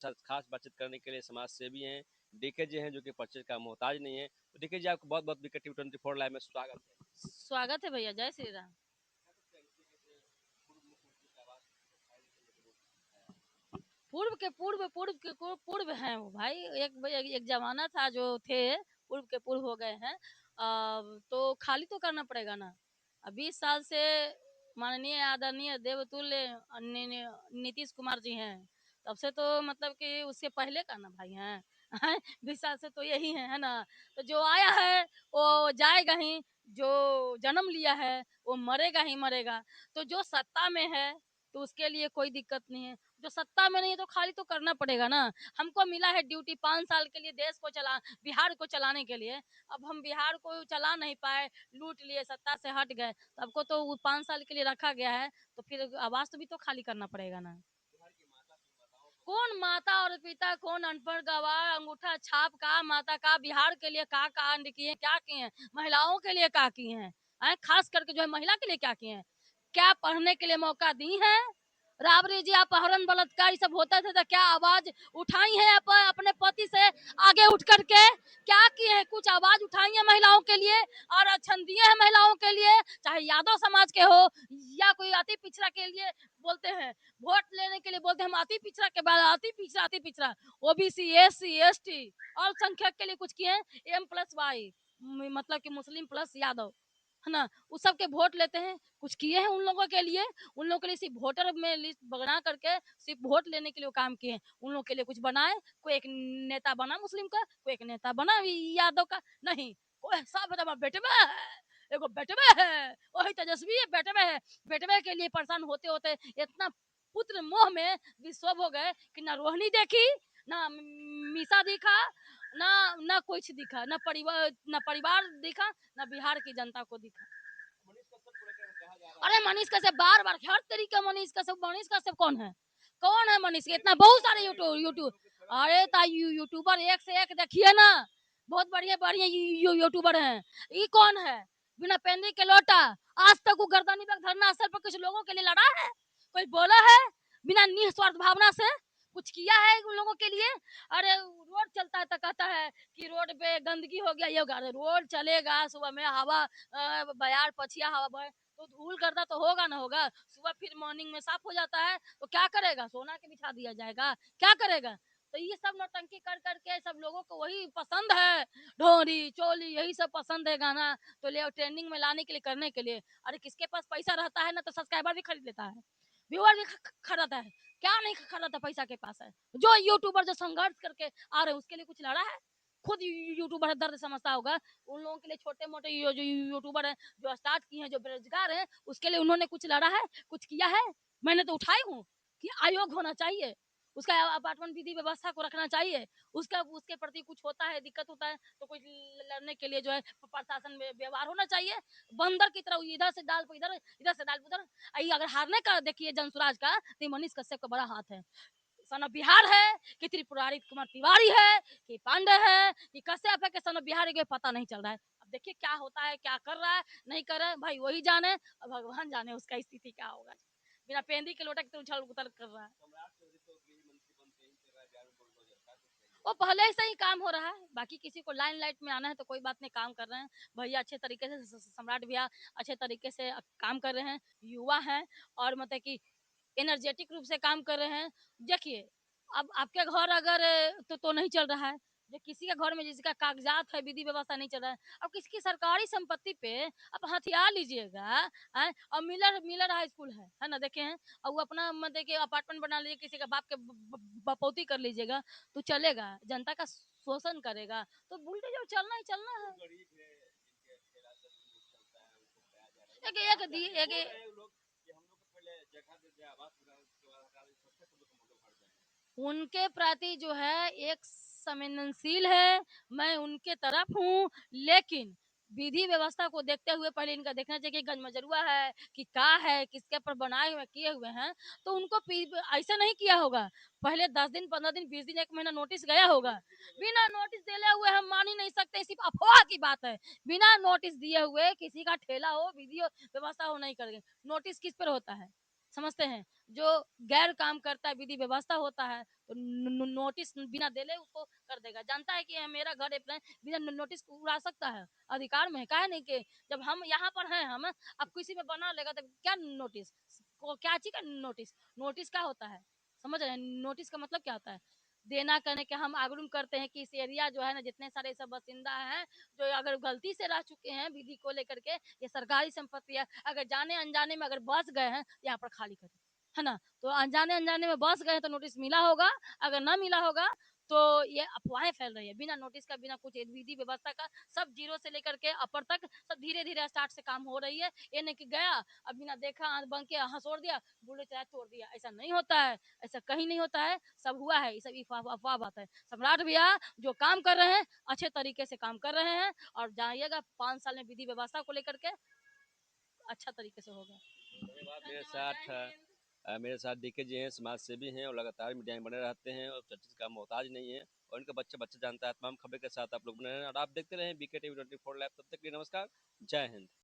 खास बातचीत करने के लिए समाज सेवी हैं डीके जी हैं, जो कि परिचय का मोहताज नहीं है। तो डीके जी, आपको बहुत बहुत विकेट 24 लाइव में स्वागत है। स्वागत है भैया, जय श्री राम। पूर्व हैं वो भाई। एक जमाना था जो थे, पूर्व के पूर्व हो गए हैं। तो खाली तो करना पड़ेगा ना। 20 साल से माननीय आदरणीय देवतुल्य नीतीश कुमार जी हैं, तब से तो मतलब कि उसके पहले का ना भाई हैं। 20 साल से तो यही है ना। तो जो आया है वो जाएगा ही, जो जन्म लिया है वो मरेगा ही मरेगा। तो जो सत्ता में है तो उसके लिए कोई दिक्कत नहीं है, जो सत्ता में नहीं है तो खाली तो करना पड़ेगा ना। हमको मिला है ड्यूटी 5 साल के लिए, देश को चला, बिहार को चलाने के लिए। अब हम बिहार को चला नहीं पाए, लूट लिए, सत्ता से हट गए, तो आपको तो वो 5 साल के लिए रखा गया है, तो फिर आवाज तो भी तो खाली करना पड़ेगा ना। कौन माता और पिता, कौन अनपढ़ गवार, अंगूठा छाप का माता का बिहार के लिए का कांड किए, क्या किए हैं, महिलाओं के लिए क्या किए हैं, खास करके जो है महिला के लिए क्या किए हैं, क्या पढ़ने के लिए मौका दी है। राबड़ी जी, अपहरण बलात्कार ये सब होता था तो क्या आवाज उठाई है अपने पति से आगे उठ करके? क्या किए हैं? कुछ आवाज उठाई है महिलाओं के लिए, आरक्षण दिए हैं महिलाओं के लिए, चाहे यादव समाज के हो या कोई अति पिछड़ा के लिए बोलते हैं, वोट लेने के लिए बोलते हैं हम अति पिछड़ा के बाद अति पिछड़ा, ओबीसी, एससी, एसटी, अल्पसंख्यक के लिए कुछ किए हैं? M+Y, मतलब कि मुस्लिम प्लस यादव, है ना, उस सब के वोट लेते हैं, कुछ किए हैं उन लोगों के लिए? उन लोगों के लिए सिर्फ वोटर में लिस्ट बना करके सिर्फ वोट लेने के लिए काम किए हैं। उन लोगों के लिए कुछ बनाए? कोई एक नेता बना मुस्लिम का, कोई एक नेता बना यादव का? नहीं, कोई सब बेटे में है, एगो बेटवे है, वही तेजस्वी है, बेटवे है। बेटवे के लिए परेशान होते होते इतना पुत्र मोह में विश्व हो गए कि ना रोहिणी देखी, ना मीसा दिखा, ना ना कुछ दिखा, ना परिवार दिखा, ना बिहार की जनता को दिखा। अरे मनीष कश्यप बार बार हर तरीके, मनीष कश्यप कौन है? कौन है मनीष? इतना बहुत सारे यूट्यूब यूट्यूब अरे यूट्यूबर एक से एक देखिए ना, बहुत बढ़िया बढ़िया यूट्यूबर हैं। ये कौन है? बिना पहनने के लौटा, आज तक वो गर्दनी पर धरना स्थल पर कुछ लोगों के लिए लड़ा है? कोई बोला है? बिना निस्वार्थ भावना से कुछ किया है उन लोगों के लिए? अरे रोड चलता है तो कहता है कि रोड पे गंदगी हो गया, ये हो गया। रोड चलेगा सुबह में, हवा बयार पछिया हवा, तो धूल गर्दा तो होगा ना होगा। सुबह फिर मॉर्निंग में साफ हो जाता है, तो क्या करेगा? सोना के बिछा दिया जाएगा, क्या करेगा? तो ये सब नौटंकी कर करके सब लोगों को वही पसंद है, ढोरी चोली यही सब पसंद है गाना, तो ले ट्रेंडिंग में लाने के लिए, करने के लिए। अरे किसके पास पैसा रहता है ना तो सब्सक्राइबर भी खरीद लेता है, व्यूअर भी खरीदता है, क्या नहीं खरीदता? पैसा के पास है। जो यूट्यूबर जो संघर्ष करके आ रहे हैं उसके लिए कुछ लड़ा है? खुद यूट्यूबर दर्द समझता होगा। उन लोगों के लिए छोटे मोटे जो यूट्यूबर है, जो स्टार्ट किए हैं, जो बेरोजगार है, उसके लिए उन्होंने कुछ लड़ा है, कुछ किया है? मैंने तो उठाई हूँ कि आयोग होना चाहिए, उसका अपार्टमेंट विधि व्यवस्था को रखना चाहिए, उसका उसके प्रति कुछ होता है, दिक्कत होता है तो कुछ लड़ने के लिए जो है प्रशासन में व्यवहार होना चाहिए। बंदर की तरह इधर से डाल इधर, इधर से डाल उधर। अगर हारने का देखिए जनसुराज का, तो मनीष कश्यप का बड़ा हाथ है। सन ऑफ बिहार है कि त्रिपुरारी कुमार तिवारी है कि पांडे है कि कश्यप है कि सन ऑफ बिहार है, पता नहीं चल रहा है। अब देखिए क्या होता है, क्या कर रहा है, नहीं कर रहा है, भाई वही जाने और भगवान जाने उसका स्थिति क्या होगा। बिना पेंदी के लोटा के तो उछल उतर कर रहा है। वो पहले से ही काम हो रहा है, बाकी किसी को लाइन लाइट में आना है तो कोई बात नहीं, काम कर रहे हैं भैया अच्छे तरीके से। सम्राट भैया अच्छे तरीके से काम कर रहे हैं, युवा हैं, और मतलब कि एनर्जेटिक रूप से काम कर रहे हैं। देखिए, अब आपके घर अगर तो नहीं चल रहा है, जो किसी के घर में जिसका कागजात है, विधि व्यवस्था नहीं चल रहा है, अब किसी की सरकारी संपत्ति पे आप हथियार लीजिएगा। और मिलर मिलर हाई स्कूल है ना, देखे हैं, और वो अपना मतलब कि अपार्टमेंट बना लीजिए, किसी का बाप के बपौती कर लीजिएगा तो चलेगा? जनता का शोषण करेगा तो बुलडोजर चलना ही चलना है। एक एक एक, उनके प्रति जो है एक संवेदनशील है, मैं उनके तरफ हूँ, लेकिन विधि व्यवस्था को देखते हुए पहले इनका देखना चाहिए कि गंजमजरुआ है कि का है, किसके पर बनाए हुए किए हुए हैं। तो उनको ऐसा नहीं किया होगा, पहले 10 दिन 15 दिन 20 दिन 1 महीना नोटिस गया होगा। बिना नोटिस दिए हुए हम मान ही नहीं सकते, सिर्फ अफवाह की बात है। बिना नोटिस दिए हुए किसी का ठेला हो, विधि व्यवस्था हो, नहीं करेंगे। नोटिस किस पर होता है समझते हैं? जो गैर काम करता है, विधि व्यवस्था होता है, तो नोटिस बिना देले उसको कर देगा। जानता है कि ये मेरा घर है, बिना नोटिस उड़ा सकता है, अधिकार में है। काहे नहीं कि जब हम यहाँ पर हैं, हम अब किसी में बना लेगा तो क्या नोटिस, क्या चीज का नोटिस, नोटिस क्या होता है, समझ रहे हैं? नोटिस का मतलब क्या होता है? देना करने के हम आग्रह करते हैं कि इस एरिया जो है ना, जितने सारे सब बासिंदा हैं, जो अगर गलती से रह चुके हैं विधि को लेकर के, ये सरकारी संपत्ति है, अगर जाने अनजाने में अगर बस गए हैं, यहाँ पर खाली करें, है ना? तो अनजाने अनजाने में बस गए तो नोटिस मिला होगा, अगर ना मिला होगा तो ये अफवाहें फैल रही है, बिना नोटिस का, बिना कुछ विधि व्यवस्था का, सब जीरो से लेकर के अपर तक सब धीरे धीरे स्टार्ट से काम हो रही है। ये नहीं कि गया अब बिना देखा आंख बंद किया हंसोड़ दिया, बुलेट चला तोड़ दिया, ऐसा नहीं होता है, ऐसा कहीं नहीं होता है। सब हुआ है, ये सब अफवाह बात है। सम्राट भैया जो काम कर रहे हैं, अच्छे तरीके से काम कर रहे हैं, और जाइएगा 5 साल में विधि व्यवस्था को लेकर के अच्छा तरीके से होगा। धन्यवाद। धन्यवाद, जय हिंद। मेरे साथ डीके जी हैं, समाज सेवी हैं और लगातार मीडिया में बने रहते हैं और चर्चा का मोहताज नहीं है, और इनका बच्चा बच्चा जानता है। तमाम खबर के साथ आप लोग बने रहें और आप देखते रहें बीके टीवी 24 लैब। तब तक के लिए नमस्कार, जय हिंद।